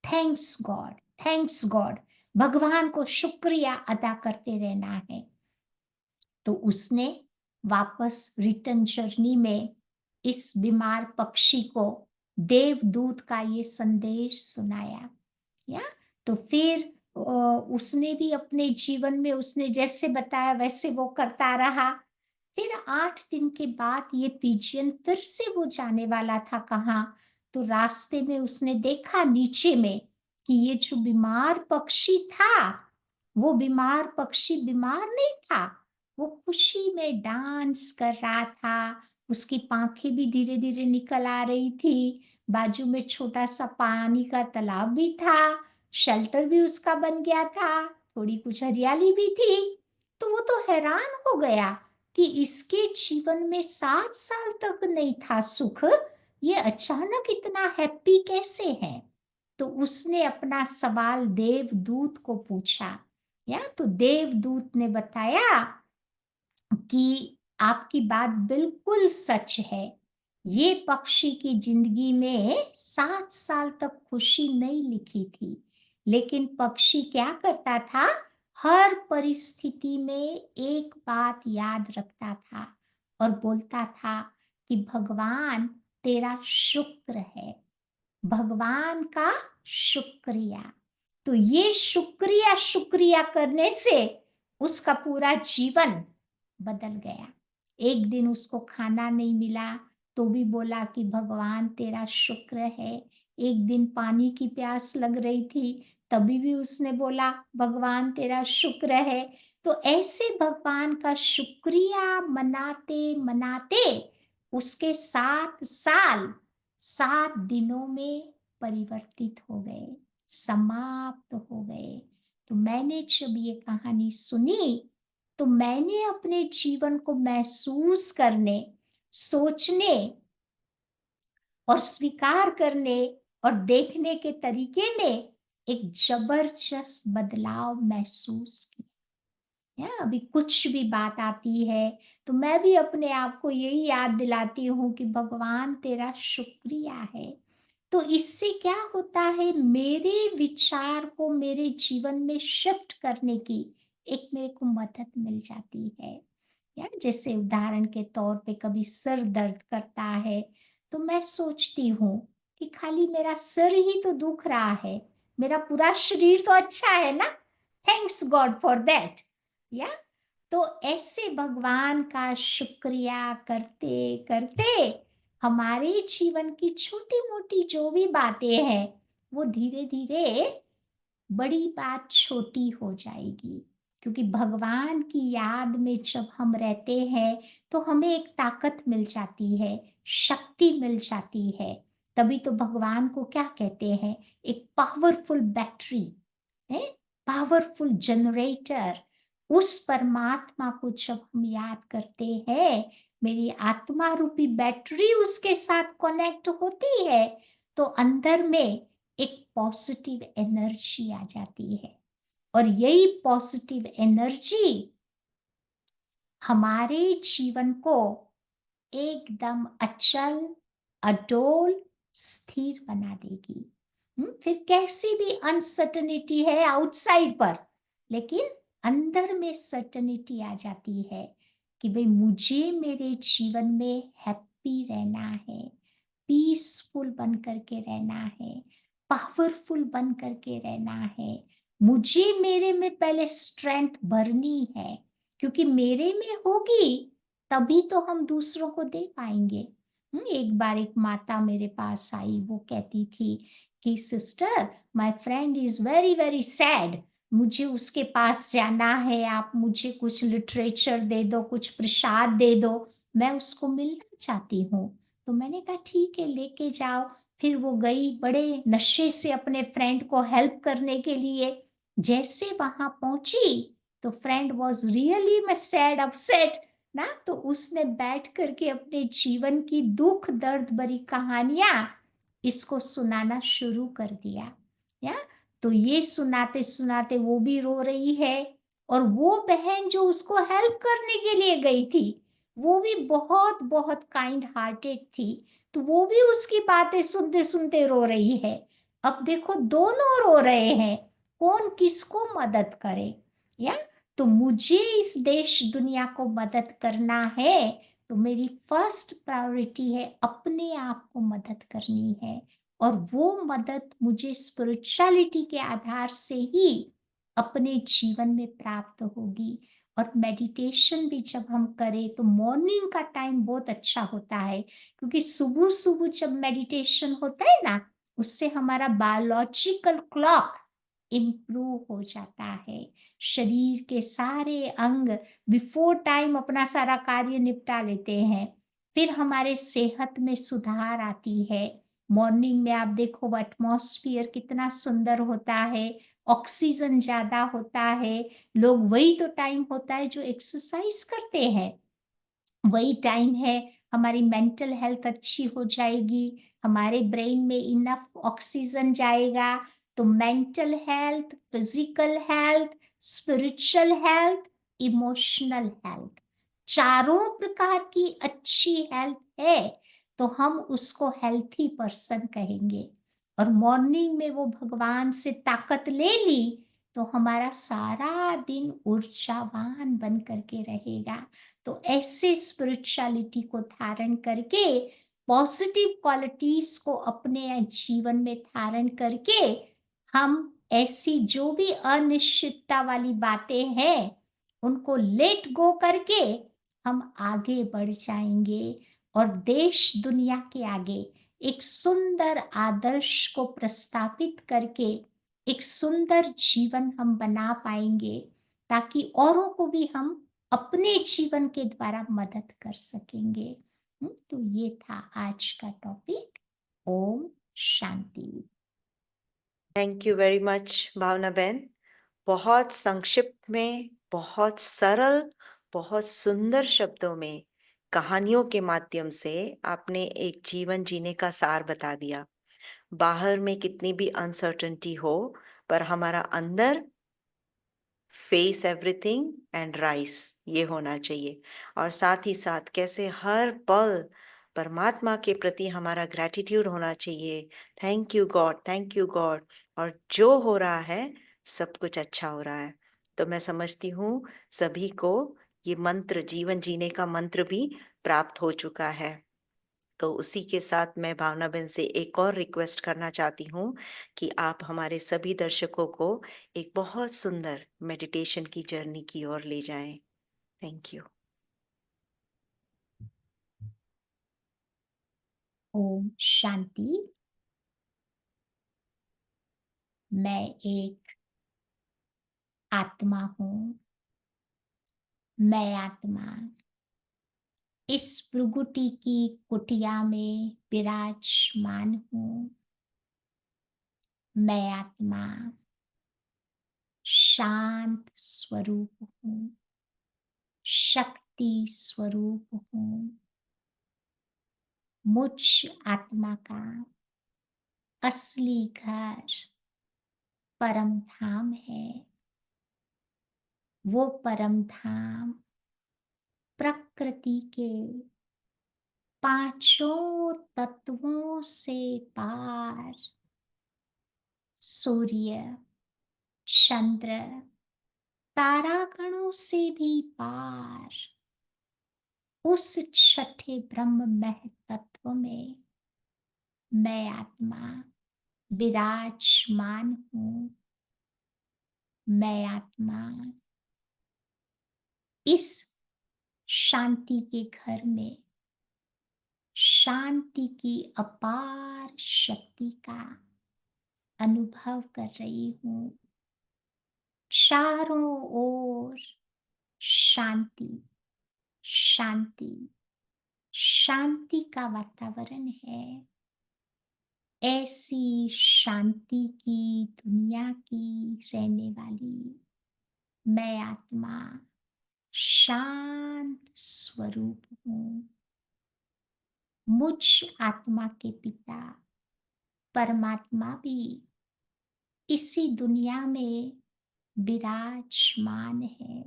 thanks God, thanks God, भगवान को शुक्रिया अदा करते रहना है। तो उसने वापस रिटर्न जर्नी में इस बीमार पक्षी को देवदूत का ये संदेश सुनाया। या तो फिर उसने भी अपने जीवन में उसने जैसे बताया वैसे वो करता रहा। फिर 8 दिन के बाद ये पिजियन फिर से वो जाने वाला था कहाँ, तो रास्ते में उसने देखा नीचे में कि ये जो बीमार पक्षी था, वो बीमार पक्षी बीमार नहीं था, वो खुशी में डांस कर रहा था, उसकी पांखें भी धीरे धीरे निकल आ रही थी, बाजू में छोटा सा पानी का तालाब भी था, शेल्टर भी उसका बन गया था, थोड़ी कुछ हरियाली भी थी। तो वो तो हैरान हो गया कि इसके जीवन में 7 साल तक नहीं था सुख, ये अचानक इतना हैप्पी कैसे है। तो उसने अपना सवाल देवदूत को पूछा। या तो देवदूत ने बताया कि आपकी बात बिल्कुल सच है, ये पक्षी की जिंदगी में 7 साल तक खुशी नहीं लिखी थी, लेकिन पक्षी क्या करता था, हर परिस्थिति में एक बात याद रखता था और बोलता था कि भगवान तेरा शुक्र है, भगवान का शुक्रिया। तो ये शुक्रिया शुक्रिया करने से उसका पूरा जीवन बदल गया। एक दिन उसको खाना नहीं मिला, तो भी बोला कि भगवान तेरा शुक्र है। एक दिन पानी की प्यास लग रही थी, तभी भी उसने बोला भगवान तेरा शुक्र है। तो ऐसे भगवान का शुक्रिया मनाते मनाते उसके 7 साल 7 दिनों में परिवर्तित हो गए, समाप्त हो गए। तो मैंने जब ये कहानी सुनी, तो मैंने अपने जीवन को महसूस करने, सोचने और स्वीकार करने और देखने के तरीके में एक जबरदस्त बदलाव महसूस किया। या अभी कुछ भी बात आती है तो मैं भी अपने आप को यही याद दिलाती हूँ कि भगवान तेरा शुक्रिया है। तो इससे क्या होता है, मेरे विचार को मेरे जीवन में शिफ्ट करने की एक मेरे को मदद मिल जाती है। या जैसे उदाहरण के तौर पे कभी सिर दर्द करता है, तो मैं सोचती हूँ कि खाली मेरा सिर ही तो दुख रहा है, मेरा पूरा शरीर तो अच्छा है ना, थैंक्स गॉड फॉर दैट। या तो ऐसे भगवान का शुक्रिया करते करते हमारे जीवन की छोटी मोटी जो भी बातें हैं वो धीरे धीरे बड़ी बात छोटी हो जाएगी। क्योंकि भगवान की याद में जब हम रहते हैं तो हमें एक ताकत मिल जाती है, शक्ति मिल जाती है। तभी तो भगवान को क्या कहते हैं, एक पावरफुल बैटरी है, पावरफुल जनरेटर। उस परमात्मा को जब हम याद करते हैं, मेरी आत्मा रूपी बैटरी उसके साथ कनेक्ट होती है, तो अंदर में एक पॉजिटिव एनर्जी आ जाती है। और यही पॉजिटिव एनर्जी हमारे जीवन को एकदम अचल, अडोल, स्थिर बना देगी। फिर कैसी भी अनसर्टनिटी है आउटसाइड पर, लेकिन अंदर में सर्टनिटी आ जाती है कि भाई मुझे मेरे जीवन में हैप्पी रहना है, पीसफुल बन करके रहना है, पावरफुल बन करके रहना है। मुझे मेरे में पहले स्ट्रेंथ भरनी है, क्योंकि मेरे में होगी तभी तो हम दूसरों को दे पाएंगे। एक बार एक माता मेरे पास आई, वो कहती थी कि sister, my friend is very very sad, मुझे उसके पास जाना है, आप मुझे कुछ लिटरेचर दे दो, कुछ प्रसाद दे दो, मैं उसको मिलना चाहती हूँ। तो मैंने कहा ठीक है, लेके जाओ। फिर वो गई बड़े नशे से अपने फ्रेंड को हेल्प करने के लिए। जैसे वहां पहुंची तो friend was really sad, upset ना, तो उसने बैठ करके अपने जीवन की दुख दर्द भरी कहानियां इसको सुनाना शुरू कर दिया। या तो ये सुनाते सुनाते वो भी रो रही है, और वो बहन जो उसको हेल्प करने के लिए गई थी वो भी बहुत बहुत काइंड हार्टेड थी, तो वो भी उसकी बातें सुनते सुनते रो रही है। अब देखो दोनों रो रहे हैं, कौन किसको मदद करे। या तो मुझे इस देश दुनिया को मदद करना है, तो मेरी फर्स्ट प्रायोरिटी है अपने आप को मदद करनी है। और वो मदद मुझे स्पिरिचुअलिटी के आधार से ही अपने जीवन में प्राप्त होगी। और मेडिटेशन भी जब हम करें तो मॉर्निंग का टाइम बहुत अच्छा होता है, क्योंकि सुबह सुबह जब मेडिटेशन होता है ना, उससे हमारा बायोलॉजिकल क्लॉक इम्प्रूव हो जाता है। शरीर के सारे अंग बिफोर टाइम अपना सारा कार्य निपटा लेते हैं, फिर हमारे सेहत में सुधार आती है। मॉर्निंग में आप देखो एटमॉस्फियर कितना सुंदर होता है, ऑक्सीजन ज्यादा होता है। लोग वही तो टाइम होता है जो एक्सरसाइज करते हैं, वही टाइम है हमारी मेंटल हेल्थ अच्छी हो जाएगी, हमारे ब्रेन में इनफ ऑक्सीजन जाएगा। तो mental health, physical health, spiritual health, emotional health, चारों प्रकार की अच्छी हेल्थ है, तो हम उसको हेल्थी पर्सन कहेंगे। और मॉर्निंग में वो भगवान से ताकत ले ली तो हमारा सारा दिन ऊर्जावान बन करके रहेगा। तो ऐसे स्पिरिचुअलिटी को धारण करके, पॉजिटिव क्वालिटीज को अपने जीवन में धारण करके, हम ऐसी जो भी अनिश्चितता वाली बातें हैं उनको लेट गो करके हम आगे बढ़ जाएंगे। और देश दुनिया के आगे एक सुंदर आदर्श को प्रस्तावित करके एक सुंदर जीवन हम बना पाएंगे, ताकि औरों को भी हम अपने जीवन के द्वारा मदद कर सकेंगे। तो ये था आज का टॉपिक। ओम शांति। Thank you very much Bhavana बहन। बहुत संक्षिप्त में, बहुत सरल, बहुत सुंदर शब्दों में, कहानियों के माध्यम से आपने एक जीवन जीने का सार बता दिया। बाहर में कितनी भी अनसर्टेनिटी हो, पर हमारा अंदर फेस एवरीथिंग एंड राइस, ये होना चाहिए। और साथ ही साथ कैसे हर पल परमात्मा के प्रति हमारा ग्रैटिट्यूड होना चाहिए। Thank you God, thank you God. और जो हो रहा है सब कुछ अच्छा हो रहा है। तो मैं समझती हूँ सभी को ये मंत्र, जीवन जीने का मंत्र भी प्राप्त हो चुका है। तो उसी के साथ मैं भावना बहन से एक और रिक्वेस्ट करना चाहती हूँ कि आप हमारे सभी दर्शकों को एक बहुत सुंदर मेडिटेशन की जर्नी की ओर ले जाएं। Thank you. ओम शांति। मैं एक आत्मा हूँ। मैं आत्मा इस भृगुटी की कुटिया में विराजमान हूँ। मैं आत्मा शांत स्वरूप हूँ, शक्ति स्वरूप हूँ। मुझ आत्मा का असली घर परम धाम है। वो परम धाम प्रकृति के पांचों तत्वों से पार, सूर्य, चंद्र, तारागणों से भी पार, उस छठे ब्रह्म मह तत्व में मैं आत्मा विराजमान हूँ। मैं आत्मा इस शांति के घर में शांति की अपार शक्ति का अनुभव कर रही हूँ। चारों ओर शांति शांति शांति का वातावरण है। ऐसी शांति की दुनिया की रहने वाली मैं आत्मा शांत स्वरूप हूँ। मुझ आत्मा के पिता परमात्मा भी इसी दुनिया में विराजमान है।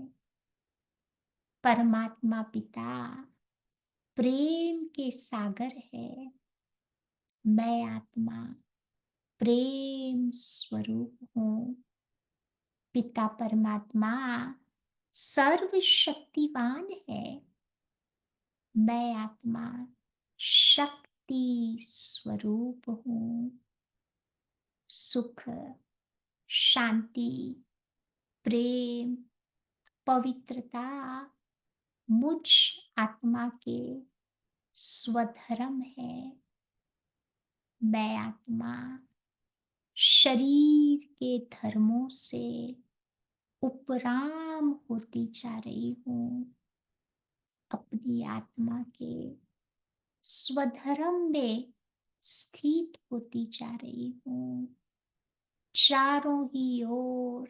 परमात्मा पिता प्रेम के सागर है। मैं आत्मा प्रेम स्वरूप हूँ। पिता परमात्मा सर्वशक्तिवान है। मैं आत्मा शक्ति स्वरूप हूँ। सुख, शांति, प्रेम, पवित्रता मुझ आत्मा के स्वधर्म है। मैं आत्मा शरीर के धर्मों से उपराम होती जा रही हूँ। अपनी आत्मा के स्वधर्म में स्थित होती जा रही हूँ। चारों ही ओर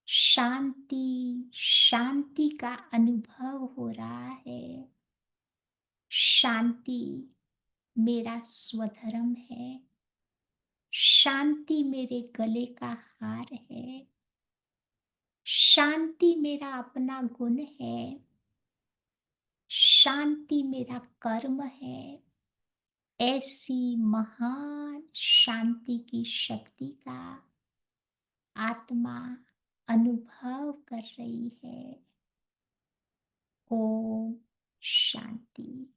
शांति शांति का अनुभव हो रहा है। शांति मेरा स्वधर्म है। शांति मेरे गले का हार है। शांति मेरा अपना गुण है। शांति मेरा कर्म है। ऐसी महान शांति की शक्ति का आत्मा अनुभव कर रही है। ओम शांति।